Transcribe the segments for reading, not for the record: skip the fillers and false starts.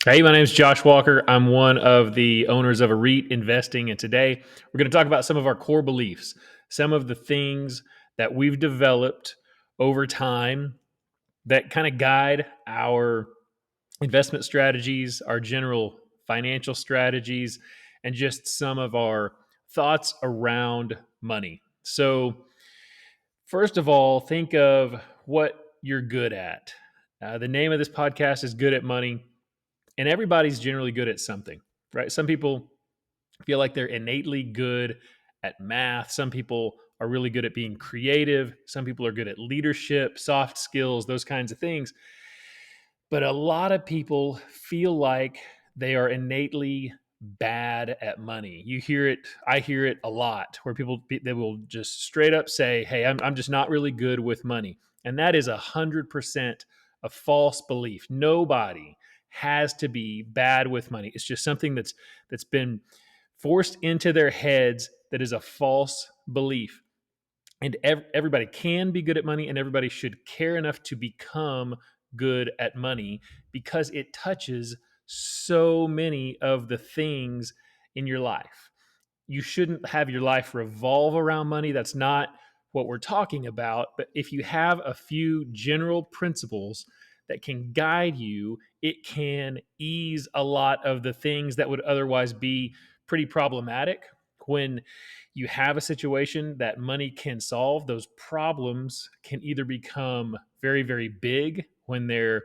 Hey, my name is Josh Walker. I'm one of the owners of Arete Investing, and today we're going to talk about some of our core beliefs, some of the things that we've developed over time that kind of guide our investment strategies, our general financial strategies, and just some of our thoughts around money. So, first of all, think of what you're good at. The name of this podcast is Good at Money, and everybody's generally good at something, right? Some people feel like they're innately good at math. Some people are really good at being creative. Some people are good at leadership, soft skills, those kinds of things. But a lot of people feel like they are innately bad at money. You hear it, I hear it a lot where they will just straight up say, "Hey, I'm just not really good with money." And that is 100% a false belief. Nobody has to be bad with money. It's just something that's been forced into their heads that is a false belief. And everybody can be good at money, and everybody should care enough to become good at money because it touches so many of the things in your life. You shouldn't have your life revolve around money. That's not what we're talking about. But if you have a few general principles that can guide you, it can ease a lot of the things that would otherwise be pretty problematic. When you have a situation that money can solve, those problems can either become very, very big when there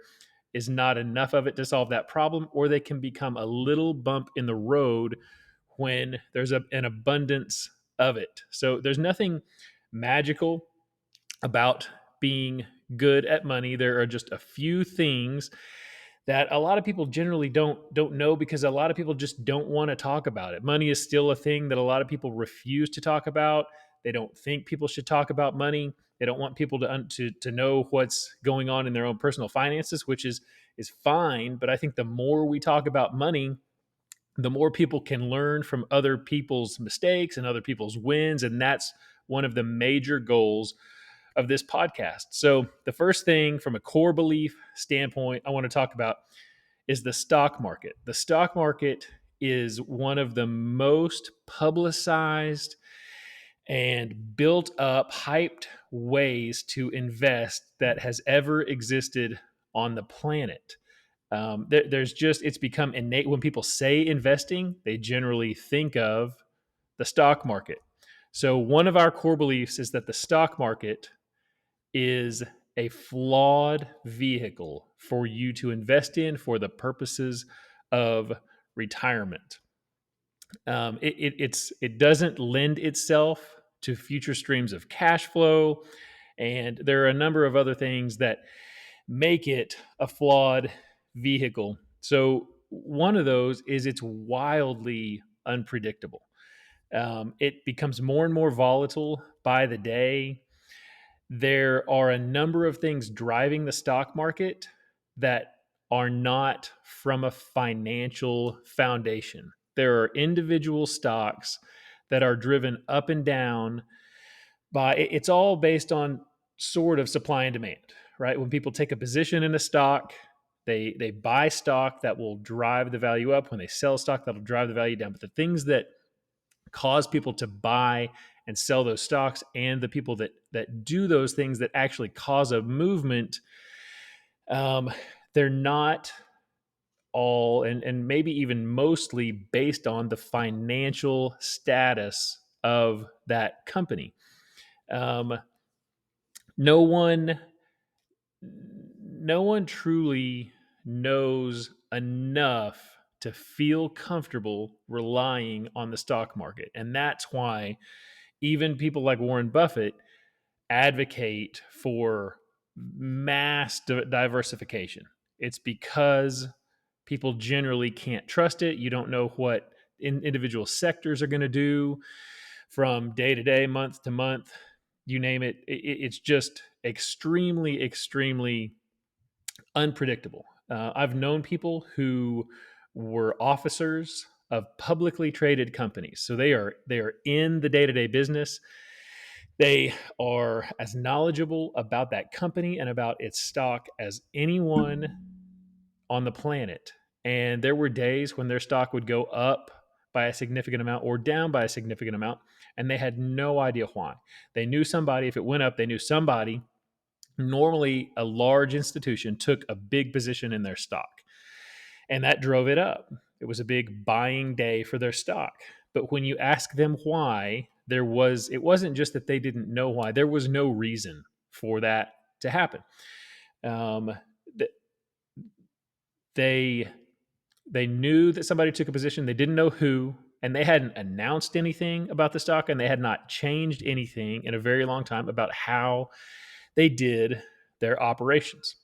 is not enough of it to solve that problem, or they can become a little bump in the road when there's an abundance of it. So there's nothing magical about being good at money. There are just a few things that a lot of people generally don't know because a lot of people just don't want to talk about it. Money is still a thing that a lot of people refuse to talk about. They don't think people should talk about money. They don't want people to know what's going on in their own personal finances, which is fine. But I think the more we talk about money, the more people can learn from other people's mistakes and other people's wins. And that's one of the major goals of this podcast. So, the first thing from a core belief standpoint I want to talk about is the stock market. The stock market is one of the most publicized and built up, hyped ways to invest that has ever existed on the planet. There's just, it's become innate. When people say investing, they generally think of the stock market. So, one of our core beliefs is that the stock market is a flawed vehicle for you to invest in for the purposes of retirement. It doesn't lend itself to future streams of cash flow, and there are a number of other things that make it a flawed vehicle. So one of those is it's wildly unpredictable. It becomes more and more volatile by the day. There are a number of things driving the stock market that are not from a financial foundation. There are individual stocks that are driven up and down by it's all based on sort of supply and demand, right? When people take a position in a stock, they buy stock that will drive the value up. When they sell stock, that'll drive the value down. But the things that cause people to buy and sell those stocks, and the people that do those things that actually cause a movement, um, they're not all and maybe even mostly based on the financial status of that company. Um, no one no one truly knows enough to feel comfortable relying on the stock market, and that's why even people like Warren Buffett advocate for mass diversification. It's because people generally can't trust it. You don't know what individual sectors are going to do from day to day, month to month, you name it. It's just extremely, extremely unpredictable. I've known people who were officers of publicly traded companies, so they are in the day to day business. They are as knowledgeable about that company and about its stock as anyone on the planet. And there were days when their stock would go up by a significant amount or down by a significant amount, and they had no idea why. They knew somebody, if it went up, they knew somebody. Normally, a large institution took a big position in their stock, and that drove it up. It was a big buying day for their stock. But when you ask them why, it wasn't just that they didn't know why, there was no reason for that to happen. Um, they they knew that somebody took a position, they didn't know who, and they hadn't announced anything about the stock, and they had not changed anything in a very long time about how they did their operations.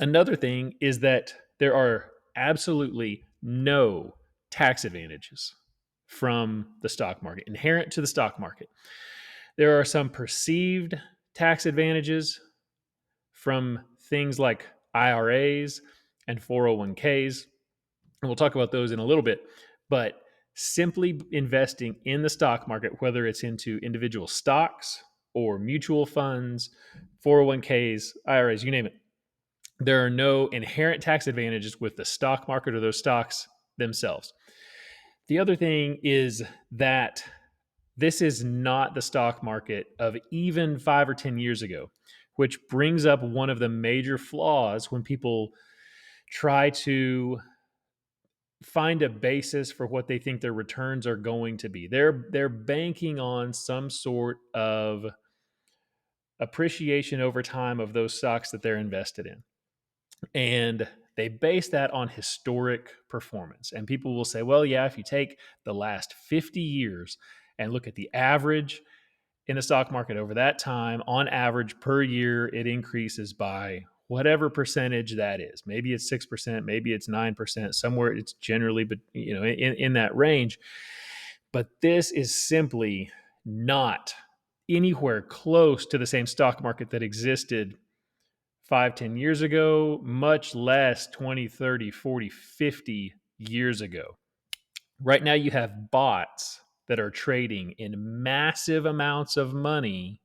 Another thing is that there are absolutely no tax advantages from the stock market, inherent to the stock market. There are some perceived tax advantages from things like IRAs and 401ks. And we'll talk about those in a little bit. But simply investing in the stock market, whether it's into individual stocks or mutual funds, 401ks, IRAs, you name it, there are no inherent tax advantages with the stock market or those stocks themselves. The other thing is that this is not the stock market of even 5 or 10 years ago, which brings up one of the major flaws when people try to find a basis for what they think their returns are going to be. They're banking on some sort of appreciation over time of those stocks that they're invested in. And they base that on historic performance. And people will say, well, yeah, if you take the last 50 years and look at the average in the stock market over that time, on average per year, it increases by whatever percentage that is. Maybe it's 6%, maybe it's 9%, somewhere it's generally, but in that range. But this is simply not anywhere close to the same stock market that existed 5, 10 years ago, much less 20, 30, 40, 50 years ago. Right now, you have bots that are trading in massive amounts of money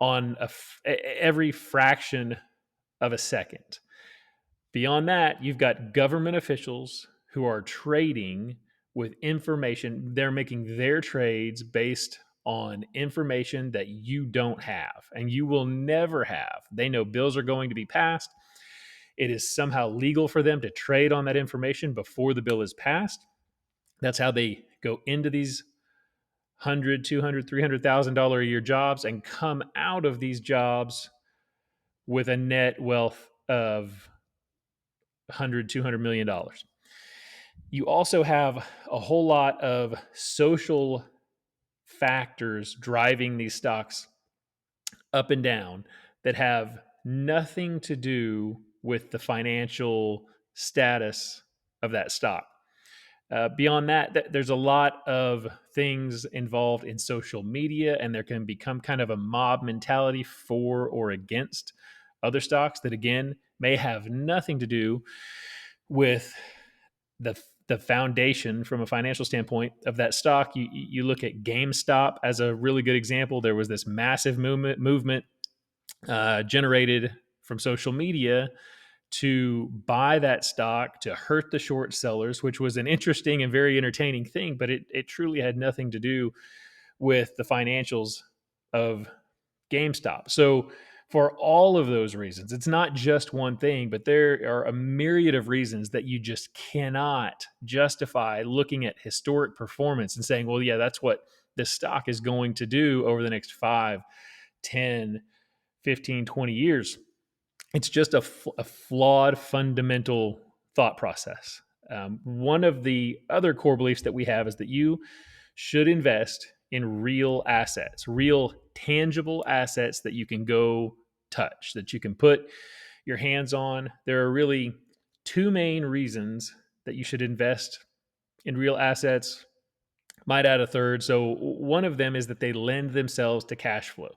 on every fraction of a second. Beyond that, you've got government officials who are trading with information. They're making their trades based on information that you don't have and you will never have. They know bills are going to be passed. It is somehow legal for them to trade on that information before the bill is passed. That's how they go into these 100, 200, $300,000 a year jobs and come out of these jobs with a net wealth of 100, $200 million. You also have a whole lot of social factors driving these stocks up and down that have nothing to do with the financial status of that stock. Beyond that, there's a lot of things involved in social media, and there can become kind of a mob mentality for or against other stocks that, again, may have nothing to do with the foundation from a financial standpoint of that stock. You look at GameStop as a really good example. There was this massive movement generated from social media to buy that stock to hurt the short sellers, which was an interesting and very entertaining thing, but it truly had nothing to do with the financials of GameStop. So for all of those reasons, it's not just one thing, but there are a myriad of reasons that you just cannot justify looking at historic performance and saying, well, yeah, that's what this stock is going to do over the next 5, 10, 15, 20 years. It's just a flawed fundamental thought process. One of the other core beliefs that we have is that you should invest in real assets, real tangible assets that you can go touch, that you can put your hands on. There are really two main reasons that you should invest in real assets. Might add a third. So, one of them is that they lend themselves to cash flow.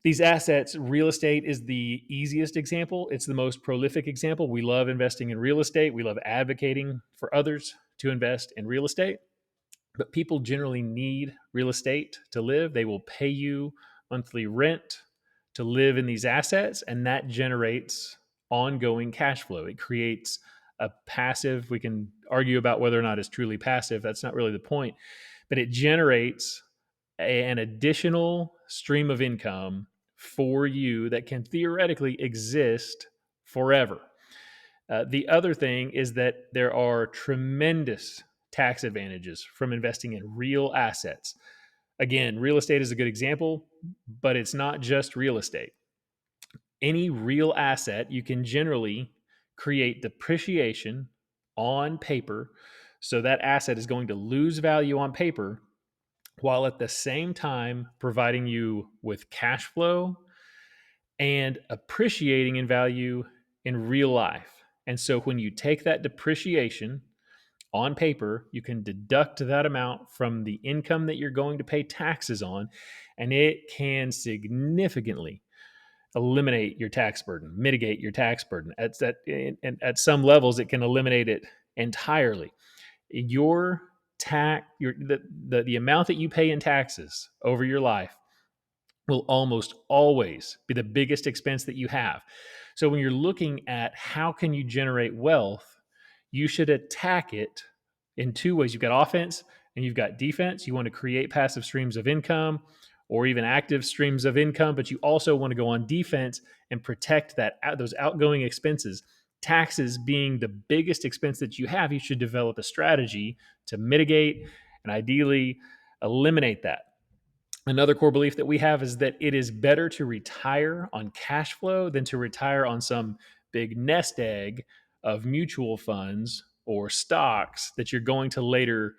These assets, real estate is the easiest example. It's the most prolific example. We love investing in real estate. We love advocating for others to invest in real estate. But people generally need real estate to live. They will pay you monthly rent to live in these assets, and that generates ongoing cash flow. It creates a passive. We can argue about whether or not it's truly passive. That's not really the point, but it generates an additional stream of income for you that can theoretically exist forever. The other thing is that there are tremendous tax advantages from investing in real assets. Again, real estate is a good example, but it's not just real estate. Any real asset, you can generally create depreciation on paper. So that asset is going to lose value on paper while at the same time providing you with cash flow and appreciating in value in real life. And so when you take that depreciation on paper, you can deduct that amount from the income that you're going to pay taxes on, and it can significantly eliminate your tax burden, mitigate your tax burden. At some levels, it can eliminate it entirely. Your the amount that you pay in taxes over your life will almost always be the biggest expense that you have. So when you're looking at how can you generate wealth, you should attack it in two ways. You've got offense and you've got defense. You want to create passive streams of income or even active streams of income, but you also want to go on defense and protect those outgoing expenses. Taxes being the biggest expense that you have, you should develop a strategy to mitigate and ideally eliminate that. Another core belief that we have is that it is better to retire on cash flow than to retire on some big nest egg of mutual funds or stocks that you're going to later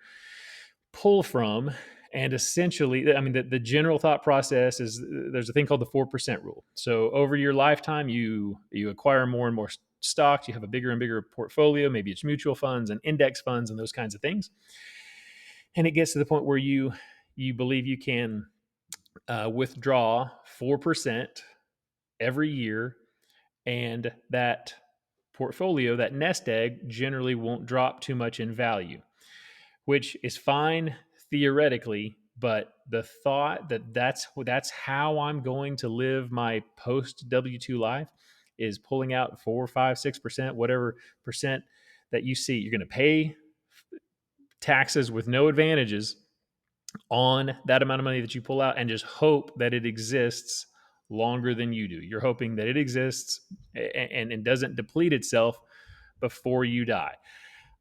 pull from. And essentially, I mean, the general thought process is there's a thing called the 4% rule. So over your lifetime, you acquire more and more stocks, you have a bigger and bigger portfolio. Maybe it's mutual funds and index funds and those kinds of things. And it gets to the point where you believe you can withdraw 4% every year, and that portfolio, that nest egg, generally won't drop too much in value, which is fine theoretically. But the thought that that's how I'm going to live my post W-2 life is pulling out 4, 5, 6%, whatever percent that you see. You're going to pay taxes with no advantages on that amount of money that you pull out and just hope that it exists longer than you do. You're hoping that it exists and doesn't deplete itself before you die.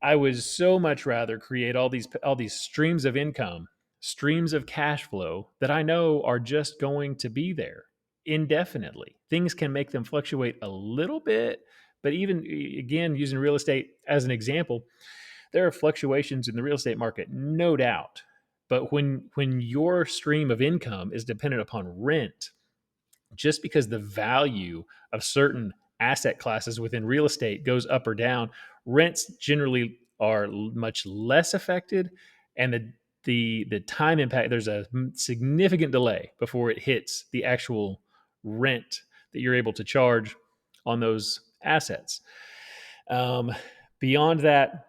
I would so much rather create all these streams of income, streams of cash flow that I know are just going to be there indefinitely. Things can make them fluctuate a little bit, but even again, using real estate as an example, there are fluctuations in the real estate market, no doubt. But when your stream of income is dependent upon rent, just because the value of certain asset classes within real estate goes up or down, rents generally are much less affected, and the time impact, there's a significant delay before it hits the actual rent that you're able to charge on those assets. Um, Beyond that,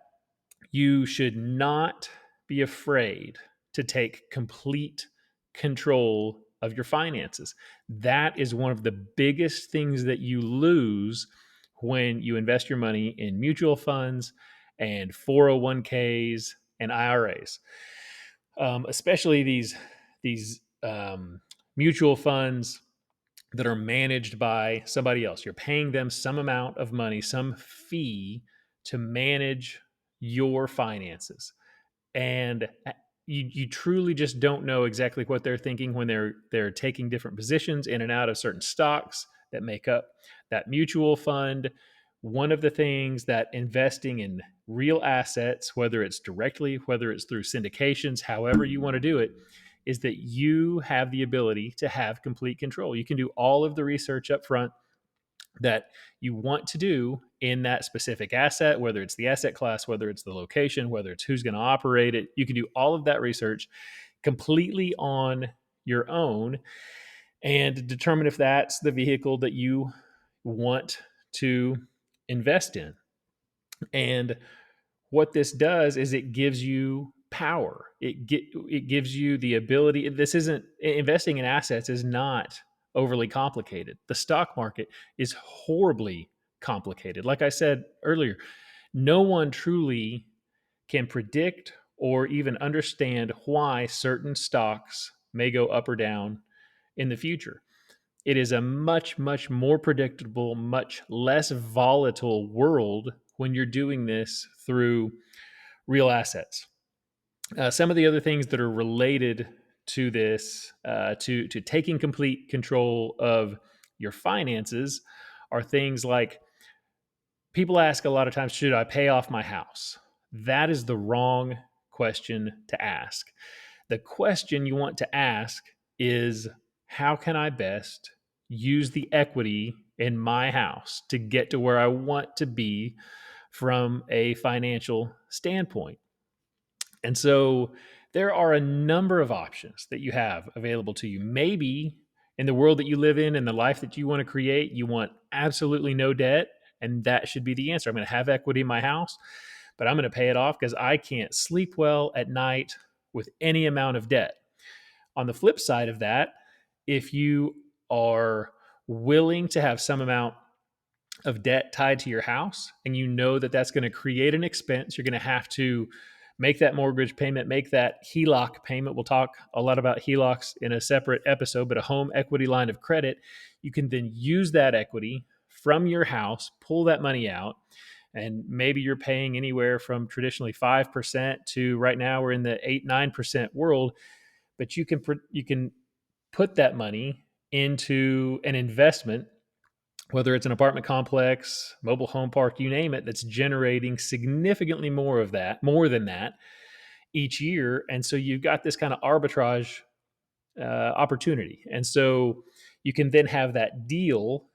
you should not be afraid to take complete control of your finances. That is one of the biggest things that you lose when you invest your money in mutual funds and 401ks and IRAs, especially these mutual funds that are managed by somebody else. You're paying them some amount of money, some fee to manage your finances. And you truly just don't know exactly what they're thinking when they're taking different positions in and out of certain stocks that make up that mutual fund. One of the things that investing in real assets, whether it's directly, whether it's through syndications, however you want to do it, is that you have the ability to have complete control. You can do all of the research up front that you want to do in that specific asset, whether it's the asset class, whether it's the location, whether it's who's going to operate it. You can do all of that research completely on your own and determine if that's the vehicle that you want to invest in. And what this does is it gives you power. It gives you the ability. This isn't investing in assets is not overly complicated. The stock market is horribly complicated. Like I said earlier, No one truly can predict or even understand why certain stocks may go up or down in the future. It is a much, much more predictable, much less volatile world when you're doing this through real assets. Some of the other things that are related to this, to taking complete control of your finances, are things like people ask a lot of times, should I pay off my house? That is the wrong question to ask. The question you want to ask is, how can I best use the equity in my house to get to where I want to be from a financial standpoint? And so there are a number of options that you have available to you. Maybe in the world that you live in and the life that you want to create, you want absolutely no debt. And that should be the answer. I'm going to have equity in my house, but I'm going to pay it off because I can't sleep well at night with any amount of debt. On the flip side of that, if you are willing to have some amount of debt tied to your house and you know that that's going to create an expense, you're going to have to make that mortgage payment, make that HELOC payment. We'll talk a lot about HELOCs in a separate episode, but a home equity line of credit, you can then use that equity from your house, pull that money out, and maybe you're paying anywhere from traditionally 5% to right now we're in the 8-9% world, but you can put that money into an investment, whether it's an apartment complex, mobile home park, you name it, that's generating significantly more than that each year. And so you've got this kind of arbitrage opportunity. And so you can then have that deal.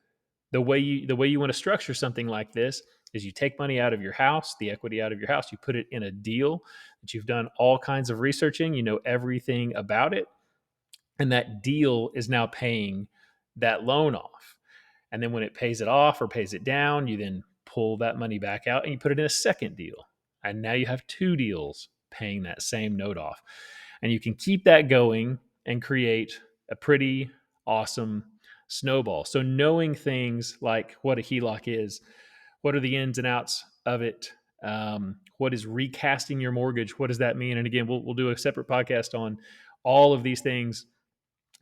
The way you want to structure something like this is you take money out of your house, the equity out of your house, you put it in a deal that you've done all kinds of researching, you know everything about it, and that deal is now paying that loan off. And then when it pays it off or pays it down, you then pull that money back out and you put it in a second deal. And now you have two deals paying that same note off. And you can keep that going and create a pretty awesome snowball. So, knowing things like what a HELOC is, what are the ins and outs of it, what is recasting your mortgage, what does that mean? And again, we'll do a separate podcast on all of these things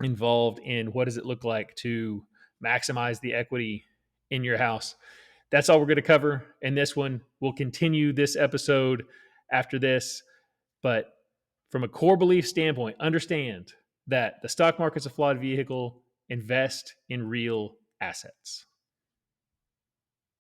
involved in what does it look like to maximize the equity in your house. That's all we're going to cover in this one. We'll continue this episode after this, but from a core belief standpoint, understand that the stock market's a flawed vehicle. Invest in real assets.